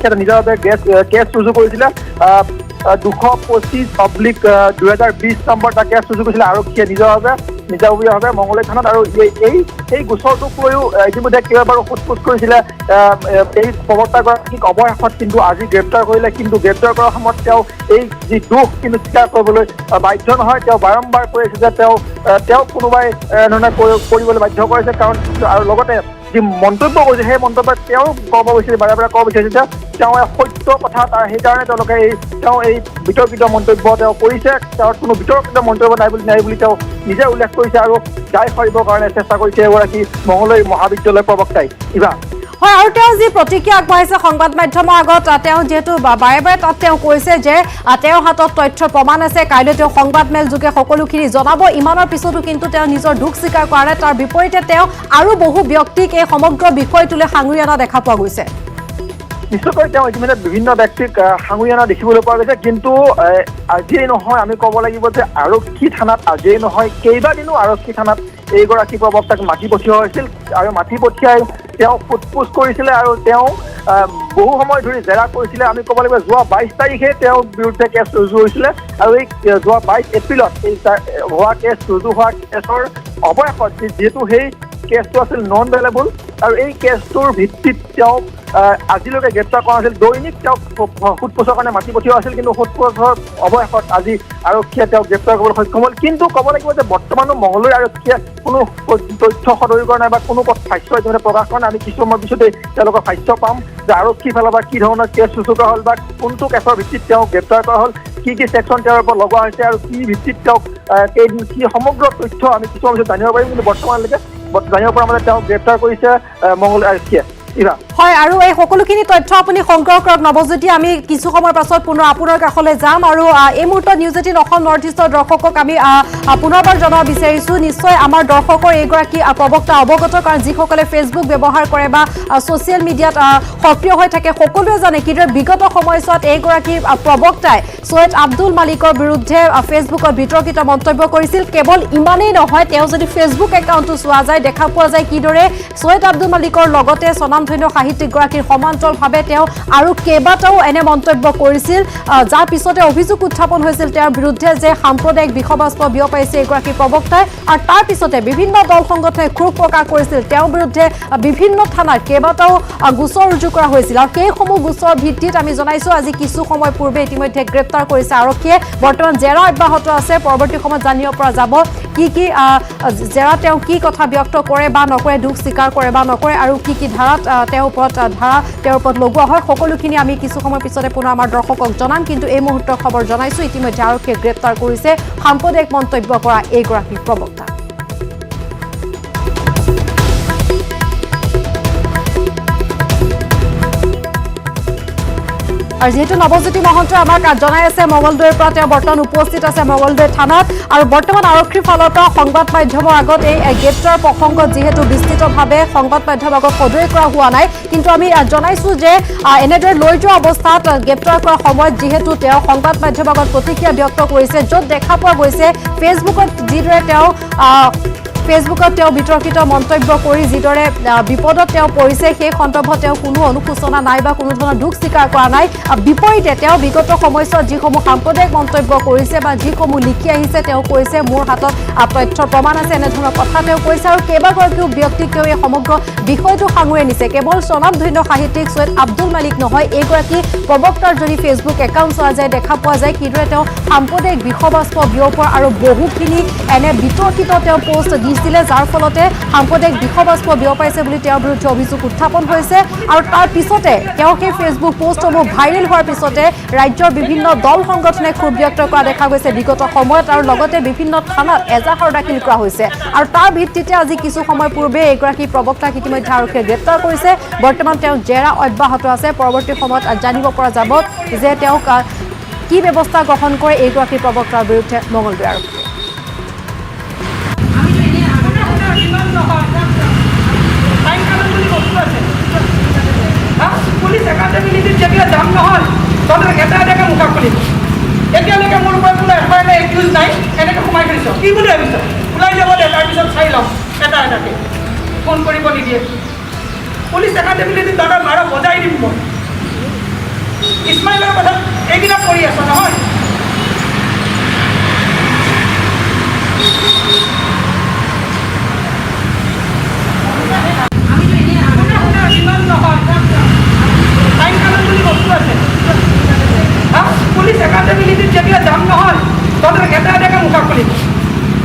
এটা নিজাভাৱে কেছ ৰুজু কৰিছিলে 225/2020 নম্বৰ এটা কেছ ৰুজু কৰিছিলে আৰক্ষীয়ে নিজাববীয়াভাৱে মঙলদৈ থানাত আৰু এই গোচৰটোক লৈও ইতিমধ্যে কেইবাবাৰো সোধপোছ কৰিছিলে এই প্ৰবক্তাগৰাকীক অৱশেষত কিন্তু আজি গ্ৰেপ্তাৰ কৰিলে কিন্তু গ্ৰেপ্তাৰ কৰাৰ সময়ত তেওঁ এই যি দোষ কিন্তু স্বীকাৰ কৰিবলৈ বাধ্য নহয় তেওঁ বাৰম্বাৰ কৈ আছে যে তেওঁক কোনোবাই এনেধৰণে কৰিবলৈ বাধ্য কৰিছে কাৰণ আৰু লগতে যি মন্তব্য কৰিছে সেই মন্তব্যত তেওঁ ক'ব বিচাৰিছে বাৰে বাৰে ক'ব বিচাৰিছে যে তেওঁ সত্য কথা সেইকাৰণে তেওঁলোকে তেওঁ এই বিতৰ্কিত মন্তব্য তেওঁ কৰিছে তেওঁৰ কোনো বিতৰ্কিত মন্তব্য নাই বুলি তেওঁ নিজে উল্লেখ কৰিছে আৰু দায় সাৰিবৰ কাৰণে চেষ্টা কৰিছে এগৰাকী মঙলদৈ মহাবিদ্যালয়ৰ প্ৰবক্তাই ইভা হয় আৰু তেওঁ যি প্ৰতিক্ৰিয়া আগবঢ়াইছে সংবাদ মাধ্যমৰ আগত তেওঁ যিহেতু বাৰে বাৰে তাত তেওঁ কৈছে যে তেওঁৰ হাতত তথ্য প্ৰমাণ আছে কাইলৈ তেওঁ সংবাদমেল যোগে সকলোখিনি জনাব ইমানৰ পিছতো কিন্তু তেওঁ নিজৰ দোষ স্বীকাৰ কৰা নাই তাৰ বিপৰীতে তেওঁ আৰু বহু ব্যক্তিক এই সমগ্ৰ বিষয়টোলৈ সাঙুৰি অনা দেখা পোৱা গৈছে নিশ্চয়কৈ তেওঁ ইতিমধ্যে বিভিন্ন ব্যক্তিক সাঙুৰি অনা দেখিবলৈ পোৱা গৈছে কিন্তু আজিয়েই নহয় আমি ক'ব লাগিব যে আৰক্ষী থানাত আজিয়েই নহয় কেইবাদিনো আৰক্ষী থানাত এইগৰাকী প্ৰবক্তাক মাতি পঠিওৱা হৈছিল আৰু মাতি পঠিয়াই তেওঁ সোধপোছ কৰিছিলে আৰু তেওঁ বহু সময় ধৰি জেৰা কৰিছিলে আমি ক'ব লাগিব যোৱা 22 তাৰিখে তেওঁৰ বিৰুদ্ধে কেছ ৰুজু হৈছিলে আৰু এই যোৱা 22 এপ্ৰিলত এই হোৱা কেছ ৰুজু হোৱা কেছৰ অৱশেষত যিহেতু সেই কেছটো আছিল নন ভেলেবল আৰু এই কেছটোৰ ভিত্তিত তেওঁ আজিলৈকে গ্ৰেপ্তাৰ কৰা হৈছিল দৈনিক তেওঁক সোধপোছৰ কাৰণে মাতি পঠিওৱা হৈছিল কিন্তু সোধপোছৰ অৱশেষত আজি আৰক্ষীয়ে তেওঁক গ্ৰেপ্তাৰ কৰিবলৈ সক্ষম হ'ল কিন্তু ক'ব লাগিব যে বৰ্তমানো মঙলদৈ আৰক্ষীয়ে কোনো তথ্য সদৰি কৰা নাই বা কোনো ভাষ্য ইতিমধ্যে প্ৰকাশ কৰা নাই আমি কিছু সময়ৰ পিছতেই তেওঁলোকৰ ভাষ্য পাম যে আৰক্ষীৰ ফালৰ পৰা কি ধৰণৰ কেছ ৰুজু কৰা হ'ল বা কোনটো কেছৰ ভিত্তিত তেওঁক গ্ৰেপ্তাৰ কৰা হ'ল কি ছেকশ্যন তেওঁৰ ওপৰত লগোৱা হৈছে আৰু কি ভিত্তিত তেওঁক কি সমগ্ৰ তথ্য আমি কিছু সময়ৰ পিছত জানিব পাৰিম কিন্তু বৰ্তমানলৈকে জানিব পৰা মানে তেওঁক গ্ৰেপ্তাৰ কৰিছে মঙলদৈ আৰক্ষীয়ে ইভা হয় আৰু এই সকলোখিনি তথ্য আপুনি সংগ্ৰহ কৰক নৱজ্যোতি আমি কিছু সময়ৰ পাছত পুনৰ আপোনাৰ কাষলৈ যাম আৰু এই মুহূৰ্তত নিউজ 18 অসম নৰ্থ ইষ্টৰ দৰ্শকক আমি পুনৰবাৰ জনাব বিচাৰিছোঁ নিশ্চয় আমাৰ দৰ্শকৰ এইগৰাকী প্ৰবক্তা অৱগত কাৰণ যিসকলে ফেচবুক ব্যৱহাৰ কৰে বা ছ'চিয়েল মিডিয়াত সক্ৰিয় হৈ থাকে সকলোৱে জানে কিদৰে বিগত সময়ছোৱাত এইগৰাকী প্ৰবক্তাই সৈয়দ আব্দুল মালিকৰ বিৰুদ্ধে ফেচবুকত বিতৰ্কিত মন্তব্য কৰিছিল কেৱল ইমানেই নহয় তেওঁ যদি ফেচবুক একাউণ্টটো চোৱা যায় দেখা পোৱা যায় কিদৰে সৈয়দ আব্দুল মালিকৰ লগতে স্বনামধন্য সাহিত্যিকগৰাকীৰ সমান্তৰালভাৱে তেওঁ আৰু কেইবাটাও এনে মন্তব্য কৰিছিল যাৰ পিছতে অভিযোগ উত্থাপন হৈছিল তেওঁৰ বিৰুদ্ধে যে সাম্প্ৰদায়িক বিষবাস্প বিয়পাইছে এগৰাকী প্ৰবক্তাই আৰু তাৰ পিছতে বিভিন্ন দল সংগঠনে ক্ষোভ প্ৰকাশ কৰিছিল তেওঁৰ বিৰুদ্ধে বিভিন্ন থানাত কেইবাটাও গোচৰ ৰুজু কৰা হৈছিল আৰু সেইসমূহ গোচৰ ভিত্তিত আমি জনাইছোঁ আজি কিছু সময় পূৰ্বে ইতিমধ্যে গ্ৰেপ্তাৰ কৰিছে আৰক্ষীয়ে বৰ্তমান জেৰা অব্যাহত আছে পৰৱৰ্তী সময়ত জানিব পৰা যাব কি জেৰা তেওঁ কি কথা ব্যক্ত কৰে বা নকৰে দুখ স্বীকাৰ কৰে বা নকৰে আৰু কি ধাৰাত তেওঁৰ ওপৰত লগোৱা হয় সকলোখিনি আমি কিছু সময় পিছতে পুনৰ আমাৰ দৰ্শকক জনাম কিন্তু এই মুহূৰ্তৰ খবৰ জনাইছোঁ ইতিমধ্যে আৰক্ষীয়ে গ্ৰেপ্তাৰ কৰিছে সাম্প্ৰদায়িক মন্তব্য কৰা এইগৰাকী প্ৰবক্তা আৰু যেহেতু নৱজ্যোতি মহন্তই আমাক জনাই আছে মঙলদৈৰ পৰা তেওঁ বৰ্তমান উপস্থিত আছে মঙলদৈ থানাত আৰু বৰ্তমান আৰক্ষীৰ ফালৰ পৰা সংবাদ মাধ্যমৰ আগত এই গ্ৰেপ্তাৰ প্ৰসংগত যিহেতু বিস্তৃতভাৱে সংবাদ মাধ্যমৰ আগত সদৰি কৰা হোৱা নাই কিন্তু আমি জনাইছোঁ যে এনেদৰে লৈ যোৱা অৱস্থাত গ্ৰেপ্তাৰ কৰাৰ সময়ত যিহেতু তেওঁ সংবাদ মাধ্যমৰ আগত প্ৰতিক্ৰিয়া ব্যক্ত কৰিছে য'ত দেখা পোৱা গৈছে ফেচবুকত যিদৰে তেওঁ বিতৰ্কিত মন্তব্য কৰি যিদৰে বিপদত তেওঁ পৰিছে সেই সন্দৰ্ভত তেওঁ কোনো অনুশোচনা নাই বা কোনো ধৰণৰ দুখ স্বীকাৰ কৰা নাই বিপৰীতে তেওঁ বিগত সময়ছোৱাত যিসমূহ সাম্প্ৰদায়িক মন্তব্য কৰিছে বা যিসমূহ লিখি আহিছে তেওঁ কৈছে মোৰ হাতত তথ্য প্ৰমাণ আছে এনেধৰণৰ কথা তেওঁ কৈছে আৰু কেইবাগৰাকীও ব্যক্তিক তেওঁ এই সমগ্ৰ বিষয়টো সাঙুৰি নিছে কেৱল স্বনামধন্য সাহিত্যিক সৈয়দ আব্দুল মালিক নহয় এইগৰাকী প্ৰবক্তাৰ যদি ফেচবুক একাউণ্ট চোৱা যায় দেখা পোৱা যায় কিদৰে তেওঁ সাম্প্ৰদায়িক বিষবাস্প বিয়পোৱা আৰু বহুখিনি এনে বিতৰ্কিত তেওঁ পোষ্ট দিছিলে যাৰ ফলতে সাম্প্ৰদায়িক বিষবাস্প বিয়পাইছে বুলি তেওঁৰ বিৰুদ্ধে অভিযোগ উত্থাপন হৈছে আৰু তাৰ পিছতে তেওঁ সেই ফেচবুক পোষ্টসমূহ ভাইৰেল হোৱাৰ পিছতে ৰাজ্যৰ বিভিন্ন দল সংগঠনে ক্ষোভ ব্যক্ত কৰা দেখা গৈছে বিগত সময়ত আৰু লগতে বিভিন্ন থানাত এজাহাৰ দাখিল কৰা হৈছে আৰু তাৰ ভিত্তিতে আজি কিছু সময় পূৰ্বে এগৰাকী প্ৰবক্তাক ইতিমধ্যে আৰক্ষীয়ে গ্ৰেপ্তাৰ কৰিছে বৰ্তমান তেওঁ জেৰা অব্যাহত আছে পৰৱৰ্তী সময়ত জানিব পৰা যাব যে তেওঁক কি ব্যৱস্থা গ্ৰহণ কৰে এইগৰাকী প্ৰবক্তাৰ বিৰুদ্ধে মঙলদৈ আৰক্ষীয়ে পুলিচ একাডেমিলিটিত যেতিয়া যাম নহয় তহঁতে এটা এটাকে মুখা খুলিব এতিয়ালৈকে মোৰ ওপৰত কোনো এফআইআৰ নাই একিউজ নাই এনেকৈ সোমাই থৈছ কি বুলি ভাবিছ ওলাই যাব দে তাৰপিছত চাই ল'ম এটা এটাকে ফোন কৰিব নিদিয়ে পুলিচ একাডেমিলিটিত তহঁতৰ মাৰা বজাই দিম মই ইছমাইলৰ কথা এইবিলাক কৰি আছ নহয় পুলিচ একাডেমিলিটিত যেতিয়া যাম নহয় তহঁতে এটা এটাকে মুখা খুলিব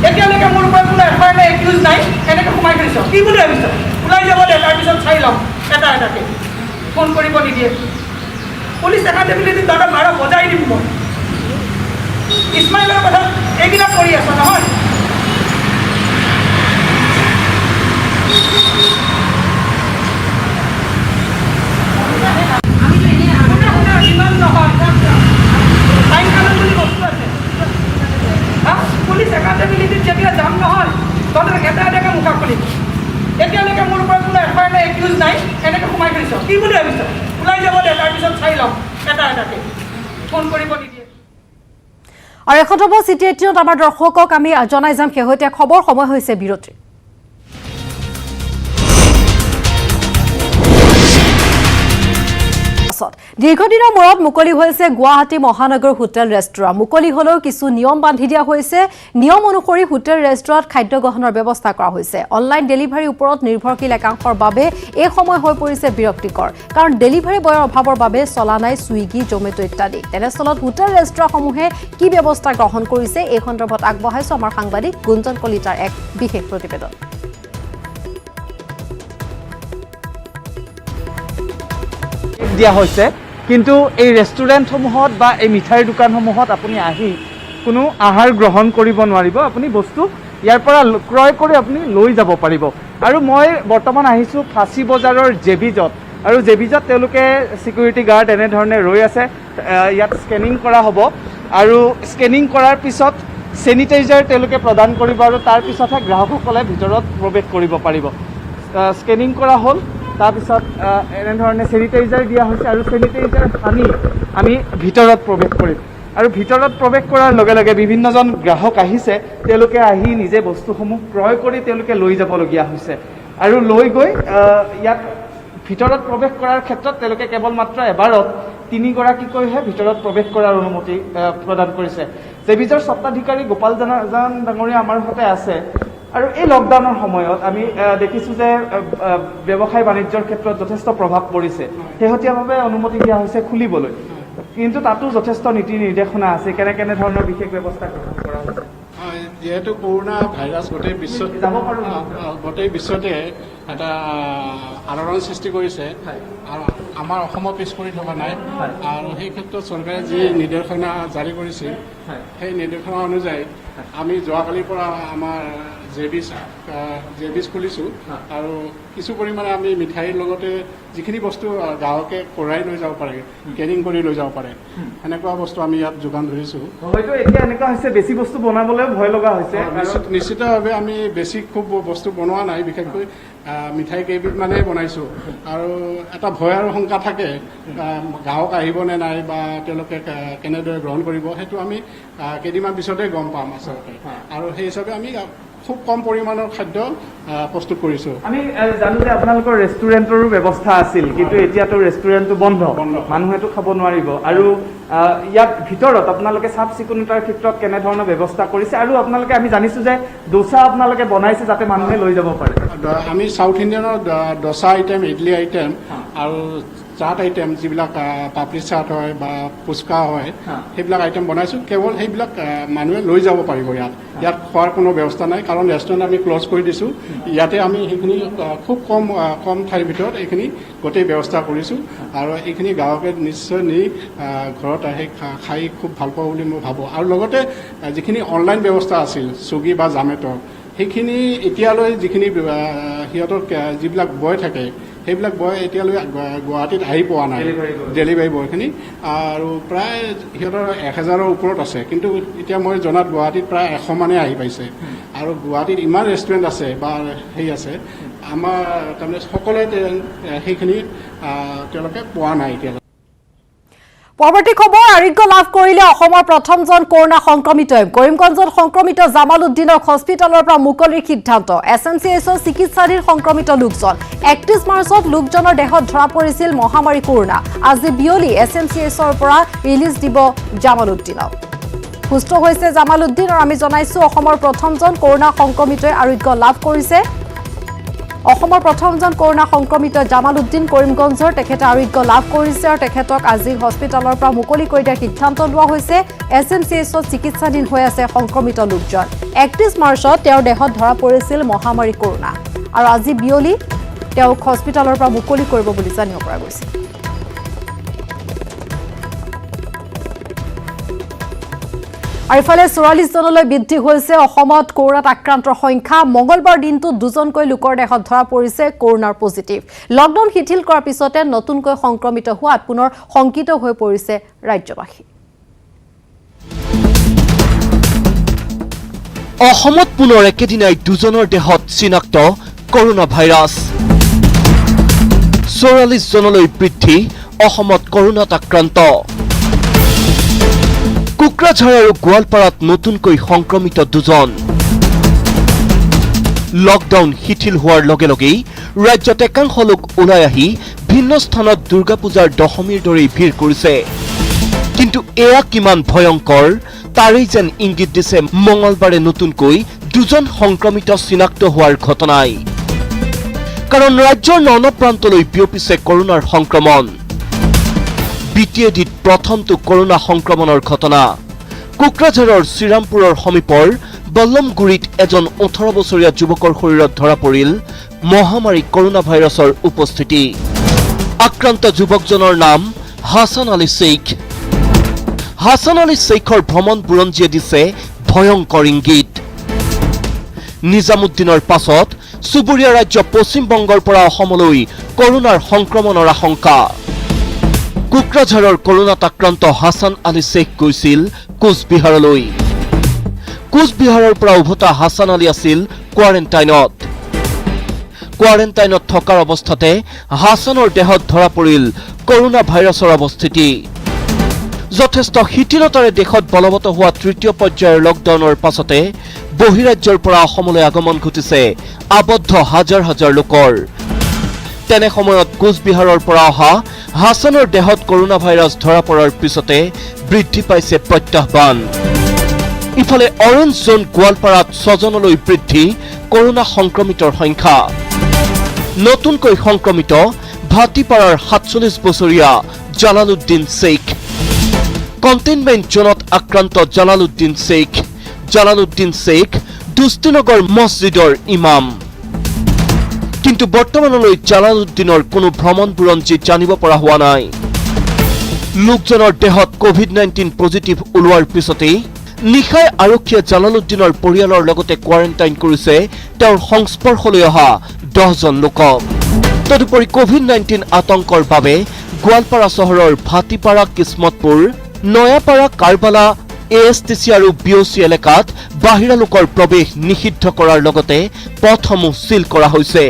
এতিয়ালৈকে মোৰ ওপৰত কোনো এফআইআৰ নাই একিউজ নাই এনেকৈ সোমাই থৈছ কি বুলি ভাবিছ ওলাই যাব দে তাৰপিছত চাই ল'ম এটা এটাকে ফোন কৰিব নিদিয়ে পুলিচ একাডেমিলিটিত তহঁতৰ মাৰা বজাই দিম মই ইছমাইলৰ কথা এইবিলাক কৰি আছ নহয় পুলিচ একাডেমিলিটিত যেতিয়া যাম নহয় তহঁতে এটা এটাকে মুখা খুলিব এতিয়ালৈকে মোৰ ওপৰত কোনো এফআইআৰ নাই একিউজ নাই এনেকৈ সোমাই থৈছ কি বুলি ভাবিছ ওলাই যাব দে তাৰপিছত চাই ল'ম এটা এটাকে ফোন কৰিব নিদিয়ে আৰু এখন হ'ব চিটি 18ত আমাৰ দৰ্শকক আমি জনাই যাম শেহতীয়া খবৰ সময় হৈছে বিৰতি দীৰ্ঘদিনৰ মূৰত মুকলি হৈছে গুৱাহাটী মহানগৰ হোটেল ৰেষ্টুৰাঁ মুকলি হলেও কিছু নিয়ম বান্ধি দিয়া হৈছে নিয়ম অনুসৰি হোটেল ৰেষ্টুৰাঁত খাদ্য গ্ৰহণৰ ব্যৱস্থা কৰা হৈছে অনলাইন ডেলিভাৰীৰ ওপৰত নিৰ্ভৰশীল একাংশৰ বাবে এই সময় হৈ পৰিছে বিৰক্তিকৰ কাৰণ ডেলিভাৰী বয়ৰ অভাৱৰ বাবে চলা নাই সুইগি জমেটো ইত্যাদি তেনেস্থলত হোটেল ৰেষ্টুৰাঁসমূহে কি ব্যৱস্থা গ্ৰহণ কৰিছে এই সন্দৰ্ভত আগবঢ়াইছো আমাৰ সাংবাদিক গুঞ্জন কলিতাৰ এক বিশেষ প্ৰতিবেদন দিয়া হৈছে কিন্তু এই ৰেষ্টুৰেণ্টসমূহত বা এই মিঠাইৰ দোকানসমূহত আপুনি আহি কোনো আহাৰ গ্ৰহণ কৰিব নোৱাৰিব আপুনি বস্তু ইয়াৰ পৰা ক্ৰয় কৰি আপুনি লৈ যাব পাৰিব আৰু মই বৰ্তমান আহিছোঁ ফাঁচী বজাৰৰ জেবিজত আৰু জেবিজত তেওঁলোকে ছিকিউৰিটি গাৰ্ড এনেধৰণে ৰৈ আছে ইয়াত স্কেনিং কৰা হ'ব আৰু স্কেনিং কৰাৰ পিছত চেনিটাইজাৰ তেওঁলোকে প্ৰদান কৰিব আৰু তাৰ পিছতহে গ্ৰাহকসকলে ভিতৰত প্ৰৱেশ কৰিব পাৰিব স্কেনিং কৰা হ'ল তাৰপিছত এনেধৰণে চেনিটাইজাৰ দিয়া হৈছে আৰু চেনিটাইজাৰ সানি আমি ভিতৰত প্ৰৱেশ কৰিম আৰু ভিতৰত প্ৰৱেশ কৰাৰ লগে লগে বিভিন্নজন গ্ৰাহক আহিছে তেওঁলোকে আহি নিজে বস্তুসমূহ ক্ৰয় কৰি তেওঁলোকে লৈ যাবলগীয়া হৈছে আৰু লৈ গৈ ইয়াত ভিতৰত প্ৰৱেশ কৰাৰ ক্ষেত্ৰত তেওঁলোকে কেৱল মাত্ৰ এবাৰত 3 গৰাকীকৈহে ভিতৰত প্ৰৱেশ কৰাৰ অনুমতি প্ৰদান কৰিছে জেবিজৰ স্বত্বাধিকাৰী গোপাল জান ডাঙৰীয়া আমাৰ সৈতে আছে আৰু এই লকডাউনৰ সময়ত আমি দেখিছোঁ যে ব্যৱসায় বাণিজ্যৰ ক্ষেত্ৰত যথেষ্ট প্ৰভাৱ পৰিছে শেহতীয়াভাৱে অনুমতি দিয়া হৈছে খুলিবলৈ কিন্তু তাতো যথেষ্ট নীতি নিৰ্দেশনা আছে কেনে ধৰণৰ বিশেষ ব্যৱস্থা কৰা হৈছে যিহেতু কৰোণা ভাইৰাছ গোটেই বিশ্বতে এটা আলোড়ন সৃষ্টি কৰিছে আৰু আমাৰ অসমত পিছ পৰি থকা নাই আৰু সেই ক্ষেত্ৰত চৰকাৰে যি নিৰ্দেশনা জাৰি কৰিছিল সেই নিৰ্দেশনা অনুযায়ী আমি যোৱাকালিৰ পৰা আমাৰ জেবিজ খুলিছোঁ আৰু কিছু পৰিমাণে আমি মিঠাইৰ লগতে যিখিনি বস্তু গ্ৰাহকে কৰাই লৈ যাব পাৰে কেৰিং কৰি লৈ যাব পাৰে সেনেকুৱা বস্তু আমি ইয়াত যোগান ধৰিছোঁ হয়তো এতিয়া এনেকুৱা হৈছে বেছি বস্তু বনাবলৈ ভয় লগা হৈছে নিশ্চিতভাৱে আমি বেছি খুব বস্তু বনোৱা নাই বিশেষকৈ মিঠাই কেইবিধমানেই বনাইছোঁ আৰু এটা ভয় আৰু শংকা থাকে গ্ৰাহক আহিবনে নাই বা তেওঁলোকে কেনেদৰে গ্ৰহণ কৰিব সেইটো আমি কেইদিনমান পিছতে গম পাম আচলতে আৰু সেই হিচাপে আমি খুব কম পৰিমাণৰ খাদ্য প্ৰস্তুত কৰিছোঁ আমি জানো যে আপোনালোকৰ ৰেষ্টুৰেণ্টৰো ব্যৱস্থা আছিল কিন্তু এতিয়াতো ৰেষ্টুৰেণ্টটো বন্ধ মানুহেতো খাব নোৱাৰিব আৰু ইয়াত ভিতৰত আপোনালোকে চাফ চিকুণতাৰ ক্ষেত্ৰত কেনেধৰণৰ ব্যৱস্থা কৰিছে আৰু আপোনালোকে আমি জানিছোঁ যে ডোচা আপোনালোকে বনাইছে যাতে মানুহে লৈ যাব পাৰে আমি south ইণ্ডিয়ানৰ dosa item idli item আৰু চাট আইটেম যিবিলাক পাপৰি চাট হয় বা ফুচকা হয় সেইবিলাক আইটেম বনাইছোঁ কেৱল সেইবিলাক মানুহে লৈ যাব পাৰিব ইয়াত খোৱাৰ কোনো ব্যৱস্থা নাই কাৰণ ৰেষ্টুৰেণ্ট আমি ক্ল'জ কৰি দিছোঁ ইয়াতে আমি সেইখিনি খুব কম ঠাইৰ ভিতৰত এইখিনি গোটেই ব্যৱস্থা কৰিছোঁ আৰু এইখিনি গ্ৰাহকে নিশ্চয় নি ঘৰত আহি খাই খুব ভাল পাব বুলি মই ভাবোঁ আৰু লগতে যিখিনি অনলাইন ব্যৱস্থা আছিল ছুইগি বা জমেট' সেইখিনি এতিয়ালৈ যিখিনি সিহঁতৰ যিবিলাক বয় থাকে সেইবিলাক বয় এতিয়ালৈ গুৱাহাটীত আহি পোৱা নাই ডেলিভাৰী বয়খিনি আৰু প্ৰায় সিহঁতৰ 1000ৰ ওপৰত আছে কিন্তু এতিয়া মই জনাত গুৱাহাটীত প্ৰায় 100 মানে আহি পাইছে আৰু গুৱাহাটীত ইমান ৰেষ্টুৰেণ্ট আছে বা সেই আছে আমাৰ তাৰমানে সকলোৱে সেইখিনি তেওঁলোকে পোৱা নাই এতিয়া পৰৱৰ্তী খবৰ আৰোগ্য লাভ কৰিলে অসমৰ প্ৰথমজন কৰোনা সংক্ৰমিত কৰিমগঞ্জত সংক্ৰমিত জামালউদ্দিনক হস্পিটেলৰ পৰা মুকলিৰ সিদ্ধান্ত এছএমচিএছৰ চিকিৎসাধীন সংক্ৰমিত লোকজন 31 মাৰ্চত লোকজনৰ দেহত ধৰা পৰিছিল মহামাৰী কৰোনা আজি বিয়লি এছএমচিএছৰ পৰা ৰিলিজ দিব জামালউদ্দিনক সুস্থ হৈছে জামালউদ্দিন আৰু আমি জনাইছোঁ অসমৰ প্ৰথমজন কৰোনা সংক্ৰমিতই আৰোগ্য লাভ কৰিছে অসমৰ প্ৰথমজন কৰোনা সংক্ৰমিত জামালউদ্দিন কৰিমগঞ্জৰ তেখেতে আৰোগ্য লাভ কৰিছে আৰু তেখেতক আজি হস্পিটেলৰ পৰা মুকলি কৰি দিয়াৰ সিদ্ধান্ত লোৱা হৈছে এছএমচিএছত চিকিৎসাধীন হৈ আছে সংক্ৰমিত লোকজন 31 মাৰ্চত তেওঁৰ দেহত ধৰা পৰিছিল মহামাৰী কৰোনা আৰু আজি বিয়লি তেওঁক হস্পিটেলৰ পৰা মুকলি কৰিব বুলি জানিব পৰা গৈছে আৰু ইফালে 44 জনলৈ বৃদ্ধি হৈছে অসমত কৰোনাত আক্ৰান্তৰ সংখ্যা মঙলবাৰ দিনটোত 2জনকৈ লোকৰ দেহত ধৰা পৰিছে কৰোনাৰ পজিটিভ লকডাউন শিথিল কৰাৰ পিছতে নতুনকৈ সংক্ৰমিত হোৱাত পুনৰ শংকিত হৈ পৰিছে ৰাজ্যবাসী অসমত পুনৰ একেদিনাই 2জনৰ দেহত চিনাক্ত কৰোনা ভাইৰাছ 44 জনলৈ বৃদ্ধি অসমত কৰোনাত আক্ৰান্ত কোকৰাঝাৰ আৰু গোৱালপাৰাত নতুনকৈ সংক্ৰমিত 2জন লকডাউন শিথিল হোৱাৰ লগে লগেই ৰাজ্যত একাংশ লোক ওলাই আহি ভিন্ন স্থানত দুৰ্গা পূজাৰ দশমীৰ দৰেই ভিৰ কৰিছে কিন্তু এয়া কিমান ভয়ংকৰ তাৰেই যেন ইংগিত দিছে মঙলবাৰে নতুনকৈ 2জন সংক্ৰমিত চিনাক্ত হোৱাৰ ঘটনাই কাৰণ ৰাজ্যৰ নানা প্ৰান্তলৈ বিয়পিছে কৰোনাৰ সংক্ৰমণ বিটিএডিত প্ৰথমটো কৰোনা সংক্ৰমণৰ ঘটনা কোকৰাঝাৰৰ শ্ৰীৰামপুৰৰ সমীপৰ বল্লমগুৰিত এজন 18 বছৰীয়া যুৱকৰ শৰীৰত ধৰা পৰিল মহামাৰী কৰোনা ভাইৰাছৰ উপস্থিতি আক্ৰান্ত যুৱকজনৰ নাম হাছান আলী শ্বেইখ হাছান আলী শ্বেইখৰ ভ্ৰমণ বুৰঞ্জীয়ে দিছে ভয়ংকৰ ইংগিত নিজামুদ্দিনৰ পাছত চুবুৰীয়া ৰাজ্য পশ্চিমবংগৰ পৰা অসমলৈ কৰোনাৰ সংক্ৰমণৰ আশংকা কোকৰাঝাৰৰ কৰোনাত আক্ৰান্ত হাছান আলী শ্বেখ গৈছিল কোচবিহাৰলৈ কোচবিহাৰৰ পৰা উভতা হাছান আলী আছিল কোৱাৰেণ্টাইনত থকাৰ অৱস্থাতে হাছানৰ দেহত ধৰা পৰিল কৰোনা ভাইৰাছৰ অৱস্থিতি যথেষ্ট শিথিলতাৰে দেশত বলবৎ হোৱা তৃতীয় পৰ্যায়ৰ লকডাউনৰ পাছতে বহিৰাজ্যৰ পৰা অসমলৈ আগমন ঘটিছে আবদ্ধ হাজাৰ হাজাৰ লোকৰ তেনে সময়ত কোচবিহাৰৰ পৰা অহা হাছানৰ দেহত কৰোনা ভাইৰাছ ধৰা পৰাৰ পিছতে বৃদ্ধি পাইছে প্ৰত্যাহ্বান ইফালে অৰেঞ্জ জোন গোৱালপাৰাত 6 জনলৈ বৃদ্ধি কৰোনা সংক্ৰমিতৰ সংখ্যা নতুনকৈ সংক্ৰমিত ভাটিপাৰাৰ 47 বছৰীয়া জালালুদ্দিন শ্বেখ কণ্টেইনমেণ্ট জোনত আক্ৰান্ত জালালুদ্দিন শ্বেখ দুষ্টিনগৰ মছজিদৰ ইমাম কিন্তু বৰ্তমানলৈ জালালুদ্দিনৰ কোনো ভ্ৰমণ বুৰঞ্জী জানিব পৰা হোৱা নাই লোকজনৰ দেহত কোভিড-19 পজিটিভ ওলোৱাৰ পিছতেই নিশাই আৰক্ষীয়ে জালালুদ্দিনৰ পৰিয়ালৰ লগতে কোৱাৰেণ্টাইন কৰিছে তেওঁৰ সংস্পৰ্শলৈ অহা 10 জন লোকক তদুপৰি কোভিড-19 আতংকৰ বাবে গোৱালপাৰা চহৰৰ ভাটিপাৰা কিসমতপুৰ নয়াপাৰা কাৰবালা ASTC আৰু BOC এলেকাত বাহিৰা লোকৰ প্ৰৱেশ নিষিদ্ধ কৰাৰ লগতে পথসমূহ সিল কৰা হৈছে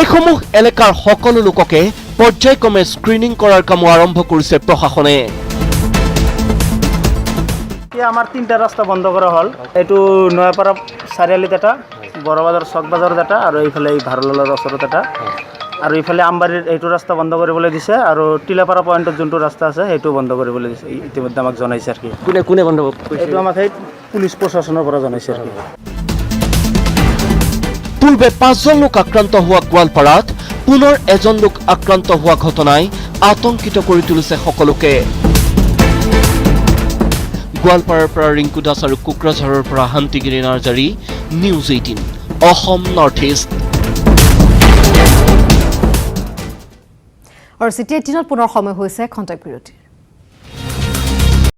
এইসমূহ এলেকাৰ সকলো লোককে পৰ্যায়ক্ৰমে স্ক্ৰিনিং কৰাৰ কাম আৰম্ভ কৰিছে প্ৰশাসনে আমাৰ 3টা ৰাস্তা বন্ধ কৰা হ'ল এইটো নয়াপাৰা চাৰিআলিত এটা বৰবাজাৰ চক বাজাৰত এটা আৰু এইফালে ভাৰলালৰ ওচৰত এটা আৰু ইফালে আমবাৰীৰ এইটো ৰাস্তা বন্ধ কৰিবলৈ দিছে আৰু টিলাপাৰা পইণ্টত যোনটো ৰাস্তা আছে সেইটো বন্ধ কৰিবলৈ দিছে ইতিমধ্যে আমাক জনাইছে আৰু কি কোনে বন্ধ কৰিছে এইটো আমাক সেই পুলিচ প্ৰশাসনৰ পৰা জনাইছে আৰু পূৰ্বে 5 জন লোক আক্ৰান্ত হোৱা গোৱালপাৰাত পুনৰ এজন লোক আক্ৰান্ত হোৱা ঘটনাই আতংকিত কৰি তুলিছে সকলোকে গোৱালপাৰাৰ পৰা ৰিংকু দাস আৰু কোকৰাঝাৰৰ পৰা Shantigiri Narzary news 18 Assam north east আৰু চিটি 18 পুনৰ সময় হৈছে খন্তেক বিৰতি